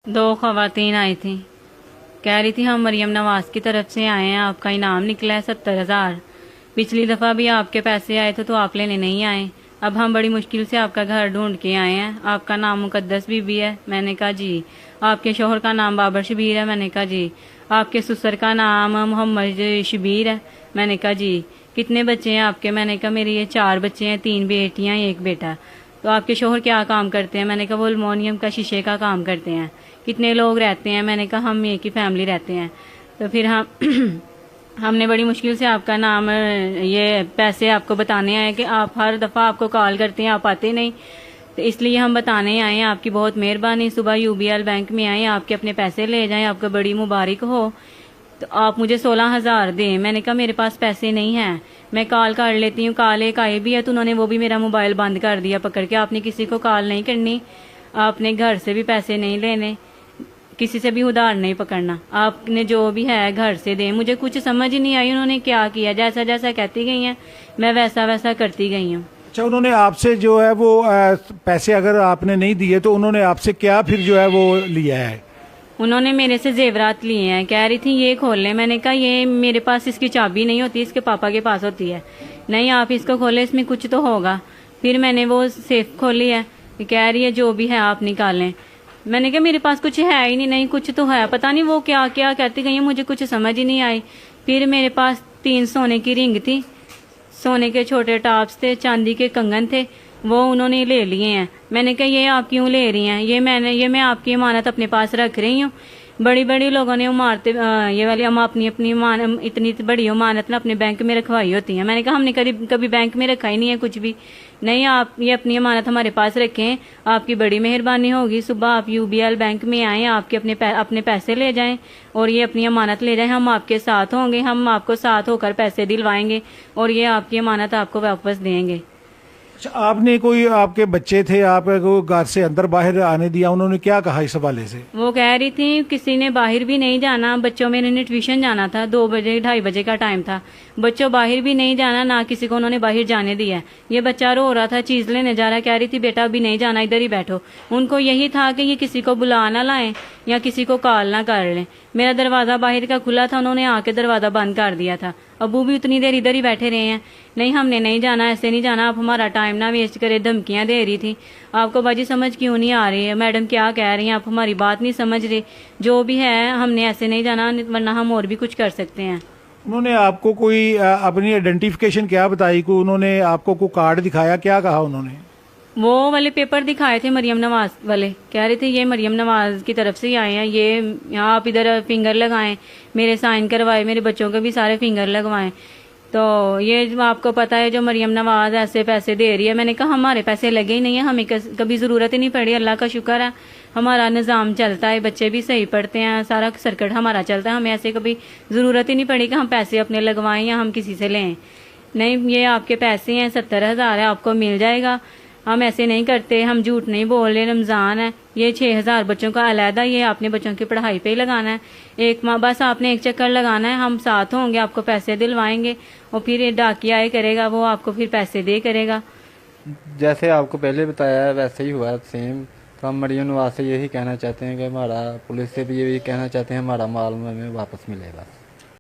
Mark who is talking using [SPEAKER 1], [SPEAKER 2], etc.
[SPEAKER 1] दो खवातीन आई थी, कह रही थी हम मरियम नवाज की तरफ से आए हैं, आपका इनाम निकला है 70,000। पिछली दफ़ा भी आपके पैसे आए थे तो आप लेने नहीं आए। अब हम बड़ी मुश्किल से आपका घर ढूंढ के आए हैं। आपका नाम मुकद्दस बीबी है? मैंने कहा जी। आपके शोहर का नाम बाबर शबीर है? मैंने कहा जी। आपके ससुर का नाम मोहम्मद शबीर है? मैंने कहा जी। कितने बच्चे हैं आपके? मैंने कहा मेरे ये 4 बच्चे हैं, 3 बेटियां, 1 बेटा। तो आपके शोहर क्या काम करते हैं? मैंने कहा वो अल्मोनियम का शीशे का काम करते हैं। कितने लोग रहते हैं? मैंने कहा हम एक ही फैमिली रहते हैं। तो फिर हम हमने बड़ी मुश्किल से आपका नाम, ये पैसे आपको बताने आए कि आप हर दफ़ा आपको कॉल करते हैं, आप आते नहीं, तो इसलिए हम बताने आए हैं। आपकी बहुत मेहरबानी। सुबह यूबीएल बैंक में आए, आपके अपने पैसे ले जाएं, आपको बड़ी मुबारक हो। तो आप मुझे 16,000 दें। मैंने कहा मेरे पास पैसे नहीं हैं, मैं कॉल कर लेती हूँ। कॉल एक आई भी है तो उन्होंने वो भी मेरा मोबाइल बंद कर दिया पकड़ के। आपने किसी को कॉल नहीं करनी, आपने घर से भी पैसे नहीं लेने, किसी से भी उधार नहीं पकड़ना, आपने जो भी है घर से दें। मुझे कुछ समझ ही नहीं आई उन्होंने क्या किया। जैसा जैसा कहती गई हैं मैं वैसा वैसा करती गई हूँ।
[SPEAKER 2] अच्छा, उन्होंने आपसे जो है वो पैसे अगर आपने नहीं दिए तो उन्होंने आपसे क्या फिर जो है वो लिया है?
[SPEAKER 1] उन्होंने मेरे से जेवरात लिए हैं। कह रही थी ये खोल ले। मैंने कहा ये मेरे पास इसकी चाबी नहीं होती, इसके पापा के पास होती है। नहीं, आप इसको खोले, इसमें कुछ तो होगा। फिर मैंने वो सेफ खोली है, कह रही है जो भी है आप निकालें। मैंने कहा मेरे पास कुछ है ही नहीं। नहीं, कुछ तो है, पता नहीं वो क्या क्या कहती गई है, मुझे कुछ समझ ही नहीं आई। फिर मेरे पास 3 सोने की रिंग थी, सोने के छोटे टॉप्स थे, चांदी के कंगन थे, वो उन्होंने ले लिए हैं। मैंने कहा ये आप क्यों ले रही हैं? ये मैं आपकी अमानत अपने पास रख रही हूँ। बड़ी बड़ी लोगों ने इमारतें, ये वाली हम अपनी अपनी इतनी बड़ी अमानत ना अपने बैंक में रखवाई होती है। मैंने कहा हमने कभी बैंक में रखा ही नहीं है कुछ भी। नहीं, आप ये अपनी अमानत हमारे पास रखें, आपकी बड़ी मेहरबानी होगी। सुबह आप यूबीएल बैंक में आएँ, आपके अपने पैसे ले जाएं और ये अपनी अमानत ले जाएं। हम आपके साथ होंगे, हम आपको साथ होकर पैसे दिलवाएंगे और ये आपकी अमानत आपको वापस देंगे।
[SPEAKER 2] अच्छा, आपने कोई, आपके बच्चे थे, आपको घर से अंदर बाहर आने दिया? उन्होंने क्या कहा इस हवाले से?
[SPEAKER 1] वो कह रही थी किसी ने बाहर भी नहीं जाना, बच्चों मेरे ने ट्यूशन जाना था, 2 बजे 2:30 बजे का टाइम था। बच्चों बाहर भी नहीं जाना, ना किसी को उन्होंने बाहर जाने दिया। ये बच्चा रो रहा था, चीज लेने जा रहा, कह रही थी बेटा अभी नहीं जाना, इधर ही बैठो। उनको यही था कि ये किसी को बुला ना लाएं या किसी को कॉल ना कर लें। मेरा दरवाजा बाहर का खुला था, उन्होंने आके दरवाजा बंद कर दिया था। अबू भी उतनी देर इधर ही बैठे रहे हैं। नहीं, हमने नहीं जाना, ऐसे नहीं जाना, आप हमारा टाइम ना वेस्ट करे। धमकियां दे रही थी। आपको बाजी समझ क्यों नहीं आ रही है? मैडम क्या कह रही हैं, आप हमारी बात नहीं समझ रहे। जो भी है हमने ऐसे नहीं जाना, वरना हम और भी कुछ कर सकते हैं।
[SPEAKER 2] उन्होंने आपको कोई अपनी आइडेंटिफिकेशन क्या बताई? को उन्होंने आपको कोई कार्ड दिखाया? क्या कहा उन्होंने?
[SPEAKER 1] वो वाले पेपर दिखाए थे मरियम नवाज वाले, कह रहे थे ये मरियम नवाज की तरफ से ही आए हैं, ये यहाँ आप इधर फिंगर लगाएं, मेरे साइन करवाए, मेरे बच्चों के भी सारे फिंगर लगवाएं। तो ये आपको पता है जो मरियम नवाज ऐसे पैसे दे रही है। मैंने कहा हमारे पैसे लगे ही नहीं है, हमें कभी ज़रूरत ही नहीं पड़ी। अल्लाह का शुक्र है हमारा निज़ाम चलता है, बच्चे भी सही पढ़ते हैं, सारा सर्किट हमारा चलता है। हमें ऐसे कभी ज़रूरत ही नहीं पड़ी कि हम पैसे अपने लगवाएं या हम किसी से लें। नहीं, ये आपके पैसे हैं, 70,000 है, आपको मिल जाएगा। हम ऐसे नहीं करते, हम झूठ नहीं बोल रहे। रमज़ान है, ये 6,000 बच्चों का अलहदा, ये आपने बच्चों की पढ़ाई पे ही लगाना है। एक माह बस आपने एक चक्कर लगाना है, हम साथ होंगे, आपको पैसे दिलवाएंगे और फिर ये डाकिया आए करेगा, वो आपको फिर पैसे दे करेगा।
[SPEAKER 3] जैसे आपको पहले बताया है वैसे ही हुआ सेम। तो हम मरियम नवाज से यही कहना चाहते हैं कि हमारा, पुलिस से भी यही कहना चाहते हैं हमारा माल हमें वापस मिले बस।